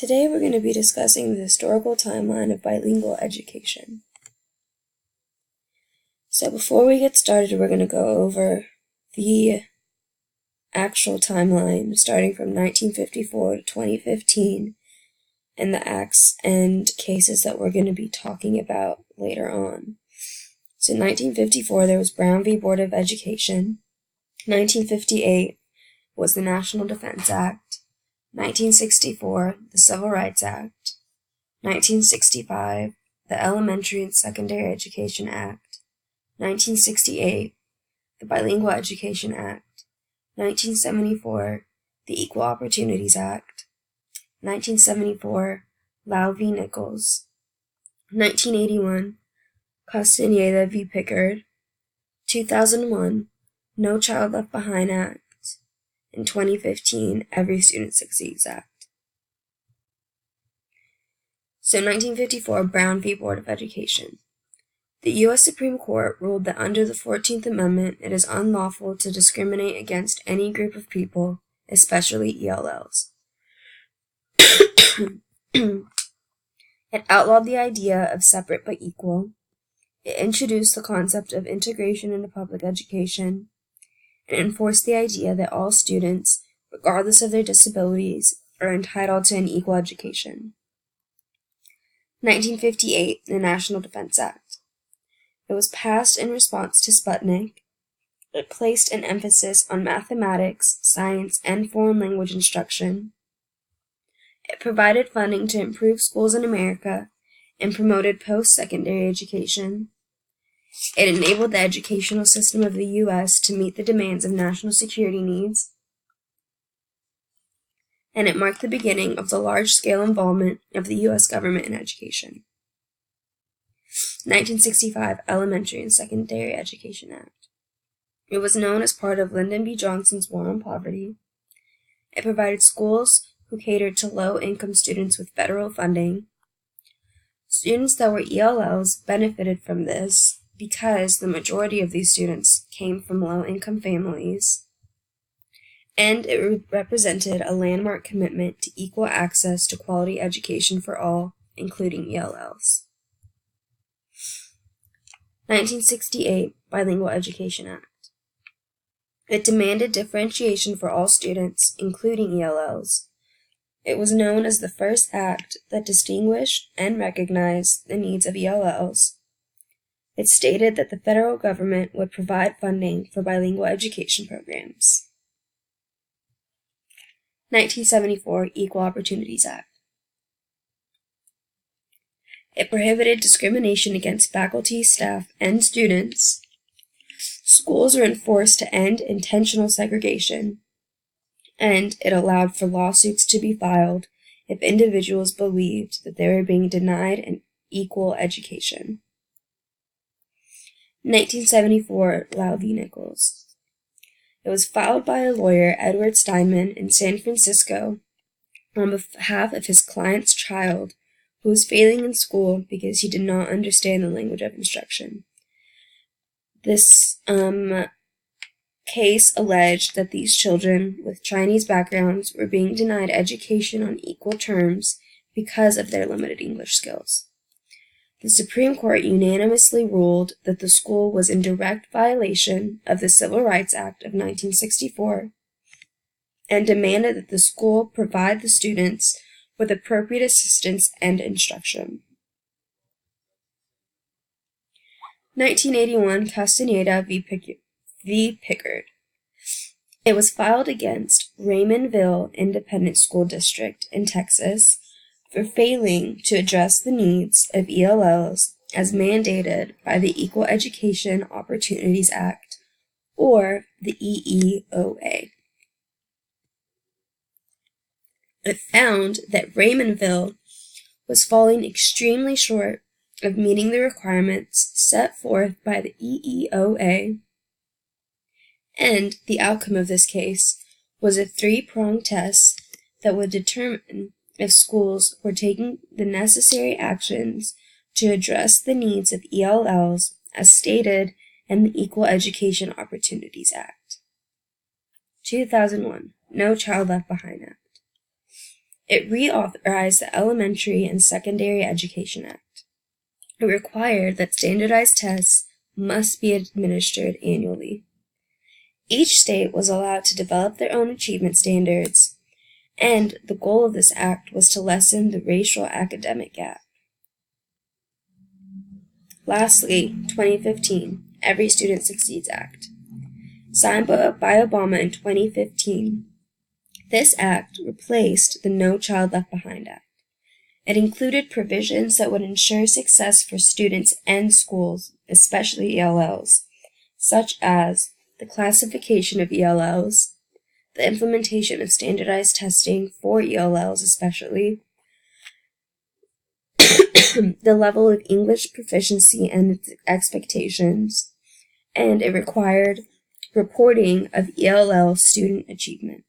Today we're going to be discussing the historical timeline of bilingual education. So before we get started, we're going to go over the actual timeline starting from 1954 to 2015 and the acts and cases that we're going to be talking about later on. So in 1954 there was Brown v. Board of Education. 1958 was the National Defense Act. 1964, the Civil Rights Act. 1965, the Elementary and Secondary Education Act. 1968, the Bilingual Education Act. 1974, the Equal Opportunities Act. 1974, Lau v. Nichols. 1981, Castaneda v. Pickard. 2001, No Child Left Behind Act. In 2015, Every Student Succeeds Act. So 1954, Brown v. Board of Education. The U.S. Supreme Court ruled that under the 14th Amendment, it is unlawful to discriminate against any group of people, especially ELLs. It outlawed the idea of separate but equal. It introduced the concept of integration into public education, and enforced the idea that all students, regardless of their disabilities, are entitled to an equal education. 1958, the National Defense Act. It was passed in response to Sputnik. It placed an emphasis on mathematics, science, and foreign language instruction. It provided funding to improve schools in America and promoted post-secondary education. It enabled the educational system of the U.S. to meet the demands of national security needs, and it marked the beginning of the large-scale involvement of the U.S. government in education. 1965 Elementary and Secondary Education Act. It was known as part of Lyndon B. Johnson's War on Poverty. It provided schools who catered to low-income students with federal funding. Students that were ELLs benefited from this because the majority of these students came from low-income families, and it represented a landmark commitment to equal access to quality education for all, including ELLs. 1968 Bilingual Education Act. It demanded differentiation for all students, including ELLs. It was known as the first act that distinguished and recognized the needs of ELLs. It stated that the federal government would provide funding for bilingual education programs. 1974 Equal Opportunities Act. It prohibited discrimination against faculty, staff, and students. Schools were enforced to end intentional segregation, and it allowed for lawsuits to be filed if individuals believed that they were being denied an equal education. 1974 Lau v. Nichols. It was filed by a lawyer, Edward Steinman, in San Francisco on behalf of his client's child who was failing in school because he did not understand the language of instruction. This case alleged that these children with Chinese backgrounds were being denied education on equal terms because of their limited English skills. The Supreme Court unanimously ruled that the school was in direct violation of the Civil Rights Act of 1964 and demanded that the school provide the students with appropriate assistance and instruction. 1981 Castaneda v. Pickard. It was filed against Raymondville Independent School District in Texas for failing to address the needs of ELLs as mandated by the Equal Education Opportunities Act, or the EEOA. It found that Raymondville was falling extremely short of meeting the requirements set forth by the EEOA, and the outcome of this case was a three-pronged test that would determine if schools were taking the necessary actions to address the needs of ELLs as stated in the Equal Education Opportunities Act. 2001 No Child Left Behind Act. It reauthorized the Elementary and Secondary Education Act. It required that standardized tests must be administered annually. Each state was allowed to develop their own achievement standards, and the goal of this act was to lessen the racial academic gap. Lastly, 2015, Every Student Succeeds Act. Signed by Obama in 2015, this act replaced the No Child Left Behind Act. It included provisions that would ensure success for students and schools, especially ELLs, such as the classification of ELLs, the implementation of standardized testing for ELLs especially, the level of English proficiency and its expectations, and it required reporting of ELL student achievement.